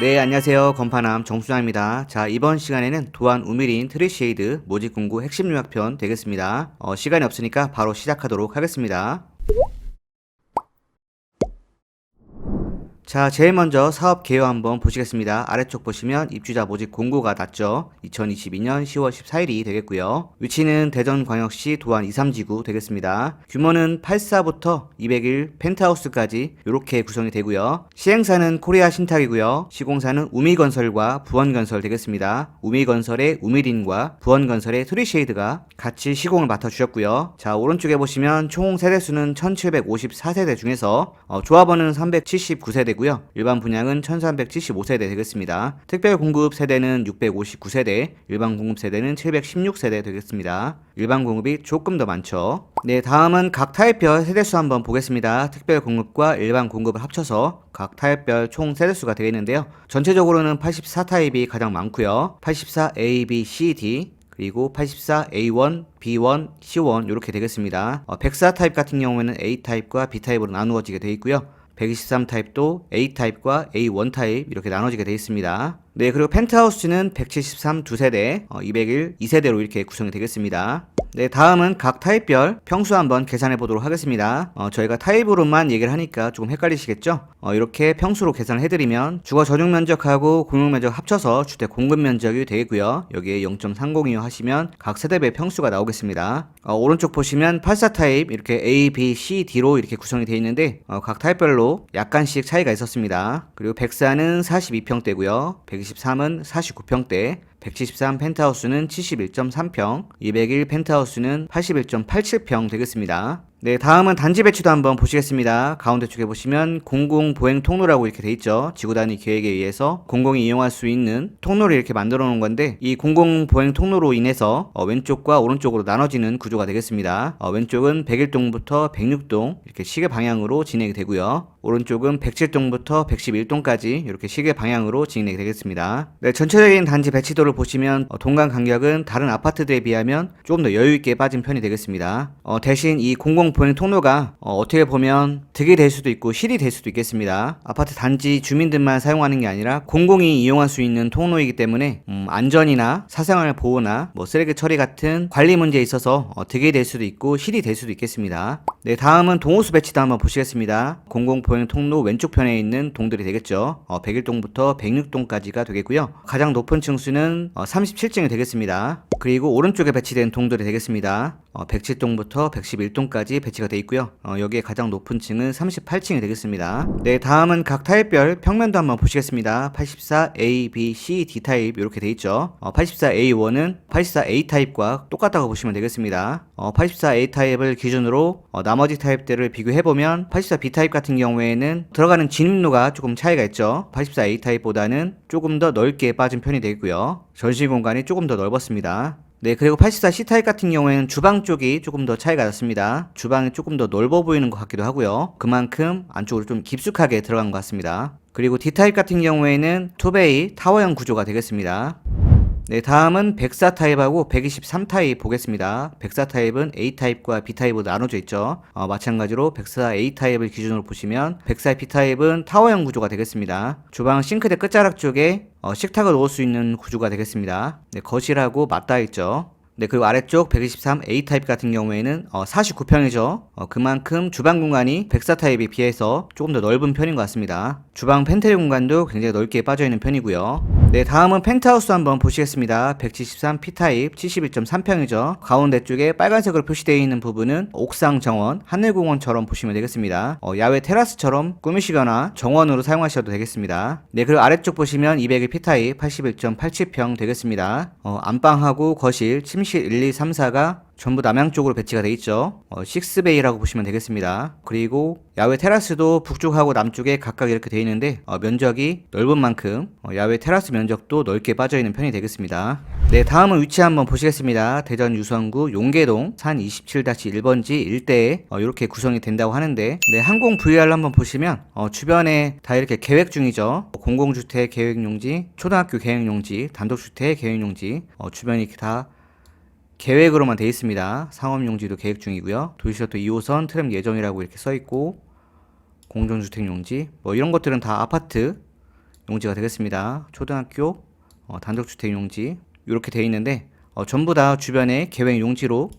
네, 안녕하세요. 건파남 정수장입니다. 자, 이번 시간에는 도안 우미린 트리쉐이드 모집 공고 핵심 요약편 되겠습니다. 시간이 없으니까 바로 시작하도록 하겠습니다. 자, 제일 먼저 사업 개요 한번 보시겠습니다. 아래쪽 보시면 입주자 모집 공고가 났죠. 2022년 10월 14일이 되겠고요. 위치는 대전광역시 도안 2, 3지구 되겠습니다. 규모는 84부터 201 펜트하우스까지 이렇게 구성이 되고요. 시행사는 코리아 신탁이고요. 시공사는 우미건설과 부원건설 되겠습니다. 우미건설의 우미린과 부원건설의 트리쉐이드가 같이 시공을 맡아주셨고요. 자, 오른쪽에 보시면 총 세대수는 1754세대 중에서 조합원은 379세대고요. 일반 분양은 1375세대 되겠습니다. 특별 공급 세대는 659세대, 일반 공급 세대는 716세대 되겠습니다. 일반 공급이 조금 더 많죠. 네, 다음은 각 타입별 세대수 한번 보겠습니다. 특별 공급과 일반 공급을 합쳐서 각 타입별 총 세대수가 되겠는데요. 전체적으로는 84 타입이 가장 많고요. 84 A, B, C, D 그리고 84 A1, B1, C1 이렇게 되겠습니다. 104 타입 같은 경우에는 A 타입과 B 타입으로 나누어지게 되어 있고요. 123 타입도 A 타입과 A1 타입 이렇게 나눠지게 되어 있습니다. 네, 그리고 펜트하우스는 173 2세대, 201 2세대로 이렇게 구성이 되겠습니다. 네, 다음은 각 타입별 평수 한번 계산해 보도록 하겠습니다. 저희가 타입으로만 얘기를 하니까 조금 헷갈리시겠죠? 이렇게 평수로 계산을 해드리면 주거 전용 면적하고 공용 면적 합쳐서 주택 공급 면적이 되겠고요. 여기에 0.302 하시면 각 세대별 평수가 나오겠습니다. 오른쪽 보시면 84 타입 이렇게 A, B, C, D로 이렇게 구성이 되어 있는데 각 타입별로 약간씩 차이가 있었습니다. 그리고 104는 42평대고요. 123은 49평대, 173 펜트하우스는 71.3평, 201 펜트하우스는 81.87평 되겠습니다. 네, 다음은 단지 배치도 한번 보시겠습니다. 가운데 쪽에 보시면 공공 보행 통로라고 이렇게 돼 있죠. 지구 단위 계획에 의해서 공공이 이용할 수 있는 통로를 이렇게 만들어 놓은 건데 이 공공 보행 통로로 인해서 왼쪽과 오른쪽으로 나눠지는 구조가 되겠습니다. 왼쪽은 101동부터 106동 이렇게 시계 방향으로 진행이 되고요. 오른쪽은 107동부터 111동까지 이렇게 시계 방향으로 진행이 되겠습니다. 네, 전체적인 단지 배치도를 보시면 동간 간격은 다른 아파트들에 비하면 조금 더 여유있게 빠진 편이 되겠습니다. 대신 이 공공 보행 통로가 어떻게 보면 득이 될 수도 있고 실이 될 수도 있겠습니다. 아파트 단지 주민들만 사용하는 게 아니라 공공이 이용할 수 있는 통로이기 때문에 안전이나 사생활 보호나 쓰레기 처리 같은 관리 문제에 있어서 득이 될 수도 있고 실이 될 수도 있겠습니다. 네, 다음은 동호수 배치도 한번 보시겠습니다. 공공 보행 통로 왼쪽 편에 있는 동들이 되겠죠. 101동부터 106동까지가 되겠고요. 가장 높은 층수는 37층이 되겠습니다. 그리고 오른쪽에 배치된 동들이 되겠습니다. 107동부터 111동까지 배치가 되어 있고요. 여기에 가장 높은 층은 38층이 되겠습니다. 네, 다음은 각 타입별 평면도 한번 보시겠습니다. 84 A, B, C, D 타입 이렇게 되어 있죠. 84 A1은 84 A 타입과 똑같다고 보시면 되겠습니다. 84 A 타입을 기준으로 나머지 타입들을 비교해보면 84 B 타입 같은 경우에는 들어가는 진입로가 조금 차이가 있죠. 84 A 타입보다는 조금 더 넓게 빠진 편이 되고요. 전시 공간이 조금 더 넓었습니다. 네, 그리고 84 C타입 같은 경우에는 주방 쪽이 조금 더 차이가 났습니다. 주방이 조금 더 넓어 보이는 것 같기도 하고요. 그만큼 안쪽으로 좀 깊숙하게 들어간 것 같습니다. 그리고 D타입 같은 경우에는 투베이 타워형 구조가 되겠습니다. 네, 다음은 104 타입하고 123 타입 보겠습니다. 104 타입은 A 타입과 B 타입으로 나눠져 있죠. 마찬가지로 104 A 타입을 기준으로 보시면 104 B 타입은 타워형 구조가 되겠습니다. 주방 싱크대 끝자락 쪽에 식탁을 놓을 수 있는 구조가 되겠습니다. 네, 거실하고 맞닿아 있죠. 네, 그리고 아래쪽 123 A 타입 같은 경우에는 49평이죠. 그만큼 주방 공간이 104 타입에 비해서 조금 더 넓은 편인 것 같습니다. 주방 팬트리 공간도 굉장히 넓게 빠져있는 편이고요. 네, 다음은 펜트하우스 한번 보시겠습니다. 173 P 타입 71.3평이죠. 가운데 쪽에 빨간색으로 표시되어 있는 부분은 옥상 정원, 하늘공원처럼 보시면 되겠습니다. 야외 테라스처럼 꾸미시거나 정원으로 사용하셔도 되겠습니다. 네, 그리고 아래쪽 보시면 201 P 타입 81.87평 되겠습니다. 안방하고 거실, 침실 1, 2, 3, 4가 전부 남향 쪽으로 배치가 되어 있죠. 6베이라고 보시면 되겠습니다. 그리고 야외 테라스도 북쪽하고 남쪽에 각각 이렇게 되어 있는데 면적이 넓은 만큼 야외 테라스 면적도 넓게 빠져 있는 편이 되겠습니다. 네, 다음은 위치 한번 보시겠습니다. 대전 유성구 용계동 산 27-1번지 일대에 이렇게 구성이 된다고 하는데 네, 항공 VR로 한번 보시면 주변에 다 이렇게 계획 중이죠. 공공주택 계획용지, 초등학교 계획용지, 단독주택 계획용지 주변이 이렇게 다 계획으로만 되어 있습니다. 상업용지도 계획 중이고요. 도시셔터 2호선 트램 예정이라고 이렇게 써 있고 공정주택용지 이런 것들은 다 아파트 용지가 되겠습니다. 초등학교 단독주택 용지 이렇게 되어 있는데 전부 다 주변에 계획 용지로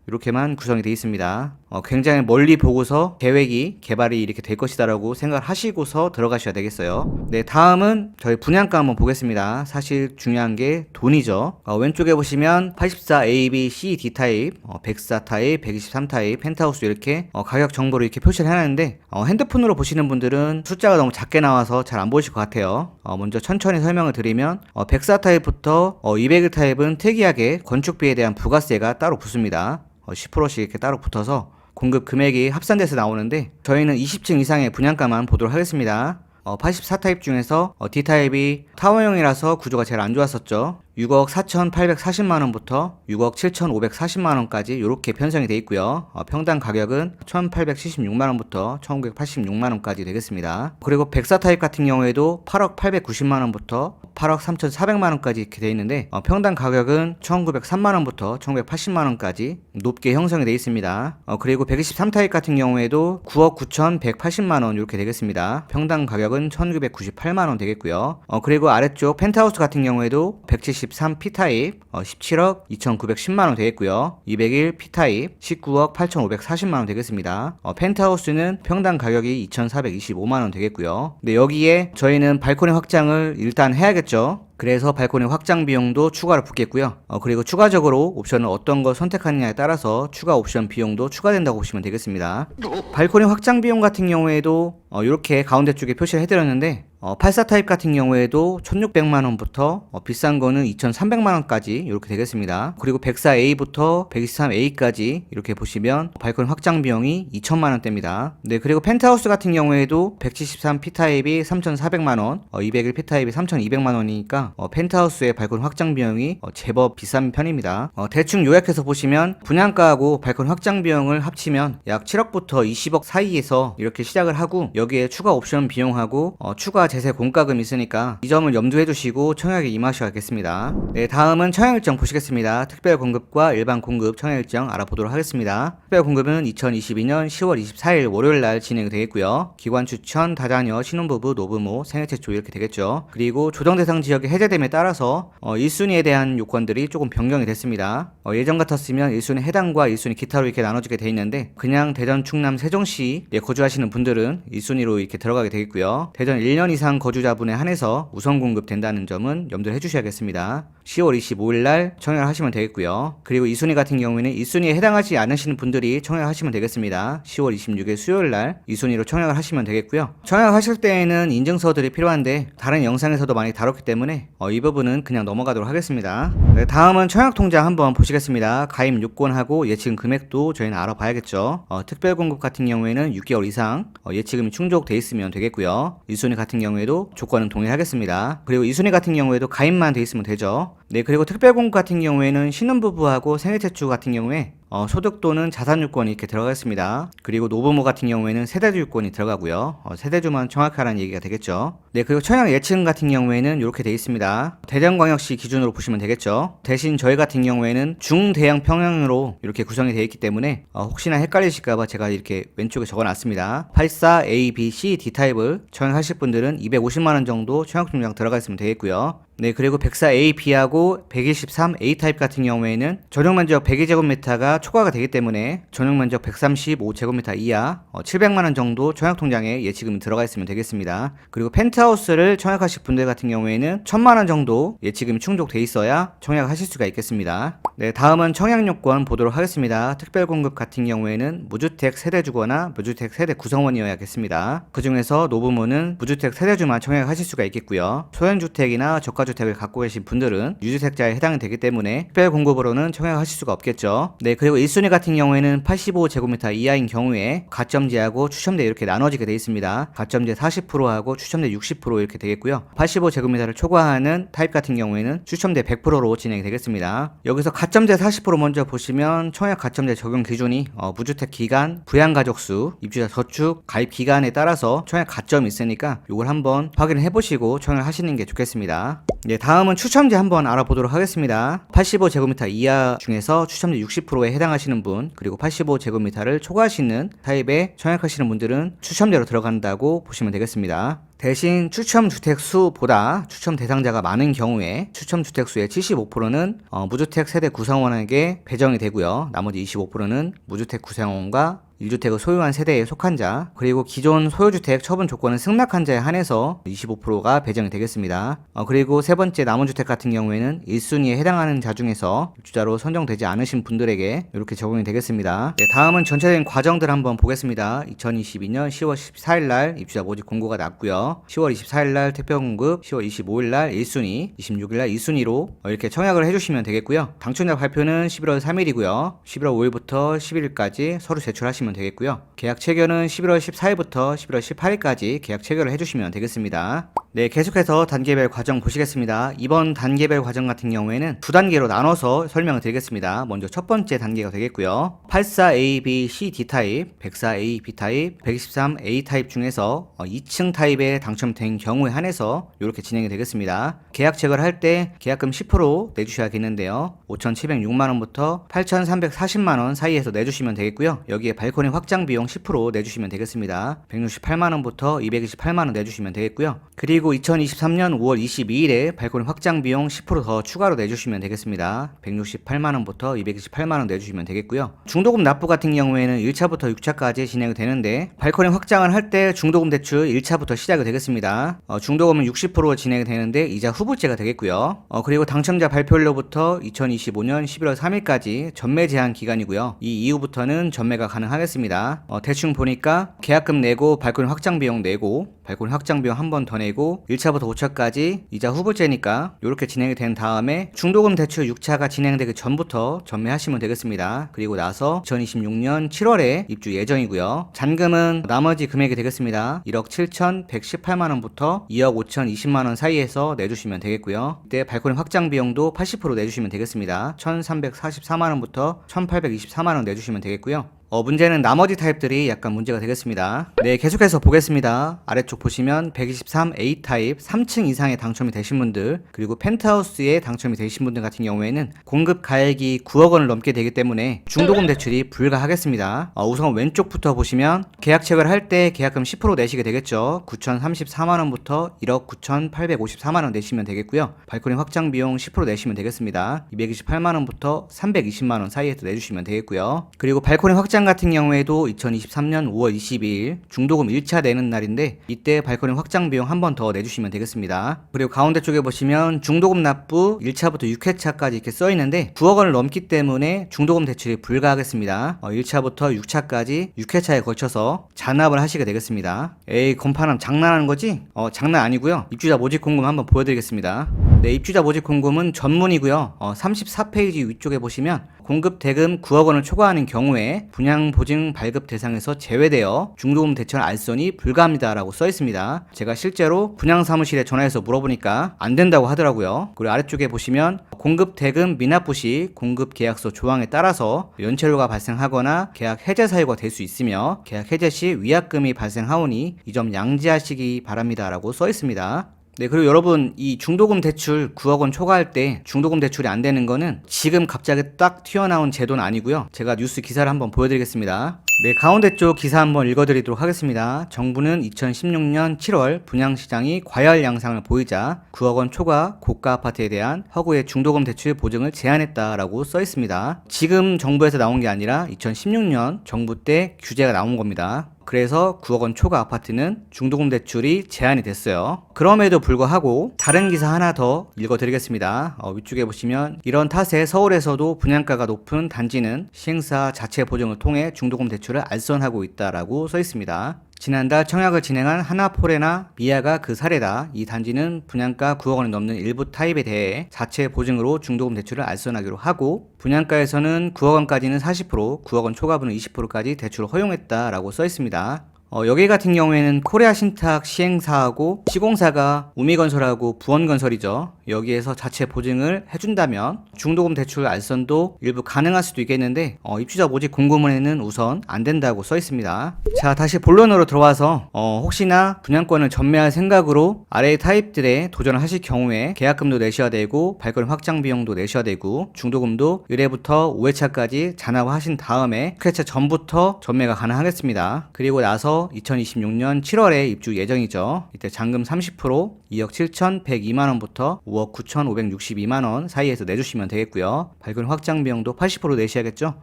이렇게만 구성이 되어 있습니다. 굉장히 멀리 보고서 계획이 개발이 이렇게 될 것이다 라고 생각을 하시고서 들어가셔야 되겠어요. 네, 다음은 저희 분양가 한번 보겠습니다. 사실 중요한 게 돈이죠. 왼쪽에 보시면 84 A, B, C, D 타입, 104 타입, 123 타입, 펜트하우스 이렇게 가격 정보를 이렇게 표시를 해놨는데 핸드폰으로 보시는 분들은 숫자가 너무 작게 나와서 잘 안 보이실 것 같아요. 먼저 천천히 설명을 드리면 104 타입부터 201 타입은 특이하게 건축비에 대한 부가세가 따로 붙습니다. 10%씩 이렇게 따로 붙어서 공급 금액이 합산돼서 나오는데 저희는 20층 이상의 분양가만 보도록 하겠습니다. 84 타입 중에서 D 타입이 타워형이라서 구조가 제일 안 좋았었죠. 6억 4,840만원부터 6억 7,540만원까지 이렇게 편성이 되어 있고요. 평당 가격은 1,876만원부터 1,986만원까지 되겠습니다. 그리고 104 타입 같은 경우에도 8억 890만원부터 8억 3,400만원까지 이렇게 되어 있는데 평당 가격은 1,903만원부터 1,980만원까지 높게 형성이 되어 있습니다. 그리고 123 타입 같은 경우에도 9억 9,180만원 이렇게 되겠습니다. 평당 가격은 1,998만원 되겠고요. 그리고 아래쪽 펜트하우스 같은 경우에도 173 P타입 17억 2,910만원 되겠고요. 201 P타입 19억 8,540만원 되겠습니다. 펜트하우스는 평당 가격이 2,425만원 되겠고요. 근데 여기에 저희는 발코니 확장을 일단 해야겠죠. 그래서 발코니 확장 비용도 추가로 붙겠고요. 그리고 추가적으로 옵션을 어떤 걸 선택하느냐에 따라서 추가 옵션 비용도 추가된다고 보시면 되겠습니다. 발코니 확장 비용 같은 경우에도 이렇게 가운데 쪽에 표시를 해드렸는데 84 타입 같은 경우에도 1,600만원부터 비싼 거는 2,300만원까지 이렇게 되겠습니다. 그리고 104A부터 123A까지 이렇게 보시면 발코니 확장 비용이 2,000만원대입니다. 네, 그리고 펜트하우스 같은 경우에도 173 P타입이 3,400만원, 201 P타입이 3,200만원이니까 펜트하우스의 발코니 확장 비용이 제법 비싼 편입니다. 대충 요약해서 보시면 분양가하고 발코니 확장 비용을 합치면 약 7억부터 20억 사이에서 이렇게 시작을 하고 여기에 추가 옵션 비용하고 추가 제세 공과금이 있으니까 이 점을 염두해 두시고 청약에 임하셔야겠습니다. 네, 다음은 청약 일정 보시겠습니다. 특별 공급과 일반 공급 청약 일정 알아보도록 하겠습니다. 특별 공급은 2022년 10월 24일 월요일 날 진행이 되겠고요. 기관 추천, 다자녀, 신혼부부, 노부모, 생애 최초 이렇게 되겠죠. 그리고 조정 대상 지역이 해제됨에 따라서 1순위에 대한 요건들이 조금 변경이 됐습니다. 예전 같았으면 1순위 해당과 1순위 기타로 이렇게 나눠지게 돼 있는데 그냥 대전, 충남, 세종시에 거주하시는 분들은 1순위로 이렇게 들어가게 되겠고요. 대전 1년 이상 거주자분에 한해서 우선 공급된다는 점은 염두를 해주셔야겠습니다. 10월 25일 날 청약을 하시면 되겠고요. 그리고 2순위 같은 경우에는 1순위에 해당하지 않으시는 분들이 청약을 하시면 되겠습니다. 10월 26일 수요일 날 2순위로 청약을 하시면 되겠고요. 청약하실 때에는 인증서들이 필요한데 다른 영상에서도 많이 다뤘기 때문에 이 부분은 그냥 넘어가도록 하겠습니다. 네, 다음은 청약 통장 한번 보시겠습니다. 가입 요건하고 예치금 금액도 저희는 알아봐야겠죠. 특별 공급 같은 경우에는 6개월 이상 예치금이 충족돼 있으면 되겠고요. 1순위 같은 경우에도 조건은 동일하겠습니다. 그리고 2순위 같은 경우에도 가입만 돼 있으면 되죠. 네, 그리고 특별공급 같은 경우에는 신혼부부하고 생애최초 같은 경우에 소득 또는 자산 요건이 이렇게 들어가겠습니다. 그리고 노부모 같은 경우에는 세대주 요건이 들어가고요. 세대주만 청약하라는 얘기가 되겠죠. 네, 그리고 청약 예치금 같은 경우에는 이렇게 되어 있습니다. 대전광역시 기준으로 보시면 되겠죠. 대신 저희 같은 경우에는 중대형 평형으로 이렇게 구성이 되어 있기 때문에 혹시나 헷갈리실까봐 제가 이렇게 왼쪽에 적어놨습니다. 84 A, B, C, D 타입을 청약하실 분들은 250만원 정도 청약 중량 들어가 있으면 되겠고요. 네, 그리고 104A, B하고 123 A 타입 같은 경우에는 전용 면적 102제곱미터가 초과가 되기 때문에 전용 면적 135제곱미터 이하 700만원 정도 청약 통장에 예치금이 들어가 있으면 되겠습니다. 그리고 펜트하우스를 청약하실 분들 같은 경우에는 1,000만원 정도 예치금이 충족돼 있어야 청약하실 수가 있겠습니다. 네, 다음은 청약 요건 보도록 하겠습니다. 특별 공급 같은 경우에는 무주택 세대주거나 무주택 세대 구성원이어야겠습니다. 그 중에서 노부모는 무주택 세대주만 청약하실 수가 있겠고요. 소형주택이나 저가주택을 갖고 계신 분들은 유주택자에 해당이 되기 때문에 특별 공급으로는 청약하실 수가 없겠죠. 네, 그리고 1순위 같은 경우에는 85제곱미터 이하인 경우에 가점제하고 추첨제 이렇게 나눠지게 되어 있습니다. 가점제 40%하고 추첨제 60% 이렇게 되겠고요. 85제곱미터를 초과하는 타입 같은 경우에는 추첨제 100%로 진행이 되겠습니다. 여기서 가점제 40% 먼저 보시면 청약 가점제 적용 기준이 무주택 기간, 부양가족수, 입주자 저축, 가입 기간에 따라서 청약 가점이 있으니까 이걸 한번 확인을 해보시고 청약하시는 게 좋겠습니다. 네, 다음은 추첨제 한번 알아보도록 하겠습니다. 85제곱미터 이하 중에서 추첨제 60%에 해당하시는 분, 그리고 85제곱미터를 초과하시는 타입에 청약하시는 분들은 추첨제로 들어간다고 보시면 되겠습니다. 대신 추첨 주택 수보다 추첨 대상자가 많은 경우에 추첨 주택 수의 75%는 무주택 세대 구성원에게 배정이 되고요. 나머지 25%는 무주택 구성원과 1주택을 소유한 세대에 속한 자, 그리고 기존 소유주택 처분 조건을 승낙한 자에 한해서 25%가 배정이 되겠습니다. 그리고 세 번째 남원주택 같은 경우에는 1순위에 해당하는 자 중에서 입주자로 선정되지 않으신 분들에게 이렇게 적용이 되겠습니다. 네, 다음은 전체적인 과정들 한번 보겠습니다. 2022년 10월 14일 날 입주자 모집 공고가 났고요. 10월 24일 날 택배 공급, 10월 25일 날 1순위, 26일 날 2순위로 이렇게 청약을 해주시면 되겠고요. 당첨자 발표는 11월 3일이고요. 11월 5일부터 11일까지 서류 제출하시면 되겠고요. 계약 체결은 11월 14일부터 11월 18일까지 계약 체결을 해주시면 되겠습니다. 네, 계속해서 단계별 과정 보시겠습니다. 이번 단계별 과정 같은 경우에는 두 단계로 나눠서 설명을 드리겠습니다. 먼저 첫 번째 단계가 되겠고요. 84A, B, C, D 타입, 104A, B 타입, 123A 타입 중에서 2층 타입에 당첨된 경우에 한해서 이렇게 진행이 되겠습니다. 계약 체결할 때 계약금 10% 내주셔야겠는데요. 5,706만원부터 8,340만원 사이에서 내주시면 되겠고요. 여기에 발코니 확장 비용 10% 내주시면 되겠습니다. 168만원부터 228만원 내주시면 되겠고요. 그리고 2023년 5월 22일에 발코니 확장 비용 10% 더 추가로 내주시면 되겠습니다. 168만원부터 228만원 내주시면 되겠고요. 중도금 납부 같은 경우에는 1차부터 6차까지 진행이 되는데 발코니 확장을 할 때 중도금 대출 1차부터 시작이 되겠습니다. 중도금은 60% 진행이 되는데 이자 후불제가 되겠고요. 그리고 당첨자 발표일로부터 2025년 11월 3일까지 전매 제한 기간이고요. 이 이후부터는 전매가 가능하겠습니다. 대충 보니까 계약금 내고 발코니 확장 비용 내고 발코니 확장 비용 한 번 더 내고 1차부터 5차까지 이자 후불제니까 이렇게 진행이 된 다음에 중도금 대출 6차가 진행되기 전부터 전매하시면 되겠습니다. 그리고 나서 2026년 7월에 입주 예정이고요. 잔금은 나머지 금액이 되겠습니다. 1억 7,118만원부터 2억 5,020만원 사이에서 내주시면 되겠고요. 이때 발코니 확장 비용도 80% 내주시면 되겠습니다. 1,344만원부터 1,824만원 내주시면 되겠고요. 문제는 나머지 타입들이 약간 문제가 되겠습니다. 네, 계속해서 보겠습니다. 아래쪽 보시면 123A 타입 3층 이상에 당첨이 되신 분들, 그리고 펜트하우스에 당첨이 되신 분들 같은 경우에는 공급 가액이 9억 원을 넘게 되기 때문에 중도금 대출이 불가하겠습니다. 우선 왼쪽부터 보시면 계약 체결할 때 계약금 10% 내시게 되겠죠. 9,034만원부터 1억 9,854만원 내시면 되겠고요. 발코니 확장 비용 10% 내시면 되겠습니다. 228만원부터 320만원 사이에서 내주시면 되겠고요. 그리고 발코니 확장 같은 경우에도 2023년 5월 22일 중도금 1차 내는 날인데 이때 발코니 확장 비용 한 번 더 내주시면 되겠습니다. 그리고 가운데 쪽에 보시면 중도금 납부 1차부터 6회차까지 이렇게 써있는데 9억 원을 넘기 때문에 중도금 대출이 불가하겠습니다. 1차부터 6차까지 6회차에 걸쳐서 잔납을 하시게 되겠습니다. 에이, 건파람 장난하는 거지? 장난 아니고요. 입주자 모집 공금 한번 보여드리겠습니다. 네, 입주자 모집 공금은 전문이고요. 34페이지 위쪽에 보시면 공급 대금 9억 원을 초과하는 경우에 분양 보증 발급 대상에서 제외되어 중도금 대출 알선이 불가합니다라고 써 있습니다. 제가 실제로 분양 사무실에 전화해서 물어보니까 안 된다고 하더라고요. 그리고 아래쪽에 보시면 공급 대금 미납부 시 공급 계약서 조항에 따라서 연체료가 발생하거나 계약 해제 사유가 될 수 있으며 계약 해제 시 위약금이 발생하오니 이 점 양지하시기 바랍니다라고 써 있습니다. 네, 그리고 여러분, 이 중도금 대출 9억 원 초과할 때 중도금 대출이 안 되는 거는 지금 갑자기 딱 튀어나온 제도는 아니고요. 제가 뉴스 기사를 한번 보여드리겠습니다. 네, 가운데 쪽 기사 한번 읽어드리도록 하겠습니다. 정부는 2016년 7월 분양시장이 과열 양상을 보이자 9억 원 초과 고가 아파트에 대한 허구의 중도금 대출 보증을 제한했다라고 써 있습니다. 지금 정부에서 나온 게 아니라 2016년 정부 때 규제가 나온 겁니다. 그래서 9억 원 초과 아파트는 중도금 대출이 제한이 됐어요. 그럼에도 불구하고 다른 기사 하나 더 읽어드리겠습니다. 위쪽에 보시면 이런 탓에 서울에서도 분양가가 높은 단지는 시행사 자체 보증을 통해 중도금 대출을 알선하고 있다라고 써 있습니다. 지난달 청약을 진행한 하나포레나 미아가 그 사례다. 이 단지는 분양가 9억 원이 넘는 일부 타입에 대해 자체 보증으로 중도금 대출을 알선하기로 하고 분양가에서는 9억 원까지는 40%, 9억 원 초과분은 20%까지 대출을 허용했다라고 써 있습니다. 여기 같은 경우에는 코리아 신탁 시행사하고 시공사가 우미건설하고 부원건설이죠. 여기에서 자체 보증을 해준다면 중도금 대출 알선도 일부 가능할 수도 있겠는데 입주자 모집 공고문에는 우선 안 된다고 써 있습니다. 자, 다시 본론으로 들어와서 혹시나 분양권을 전매할 생각으로 아래의 타입들에 도전을 하실 경우에 계약금도 내셔야 되고 발코니 확장 비용도 내셔야 되고 중도금도 1회부터 5회차까지 잔압하신 다음에 6회차 전부터 전매가 가능하겠습니다. 그리고 나서 해서 2026년 7월에 입주 예정이죠. 이때 잔금 30% 2억 7,102만원부터 5억 9,562만원 사이에서 내주시면 되겠고요. 발권 확장 비용도 80% 내셔야겠죠.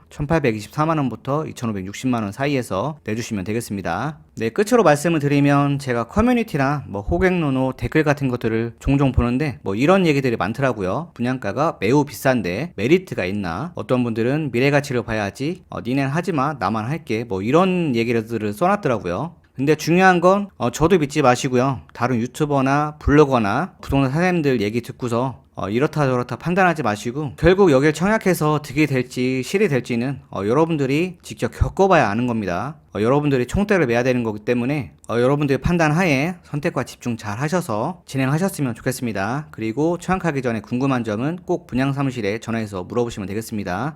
1,824만원부터 2,560만원 사이에서 내주시면 되겠습니다. 네, 끝으로 말씀을 드리면 제가 커뮤니티나 호객노노 댓글 같은 것들을 종종 보는데 이런 얘기들이 많더라고요. 분양가가 매우 비싼데 메리트가 있나? 어떤 분들은 미래가치를 봐야지, 니넨 하지마 나만 할게, 이런 얘기들을 써놨더라고요. 근데 중요한 건 저도 믿지 마시고요. 다른 유튜버나 블로거나 부동산 사장님들 얘기 듣고서 이렇다 저렇다 판단하지 마시고, 결국 여길 청약해서 득이 될지 실이 될지는 여러분들이 직접 겪어봐야 아는 겁니다. 여러분들이 총대를 매야 되는 거기 때문에 여러분들의 판단 하에 선택과 집중 잘 하셔서 진행하셨으면 좋겠습니다. 그리고 청약하기 전에 궁금한 점은 꼭 분양사무실에 전화해서 물어보시면 되겠습니다.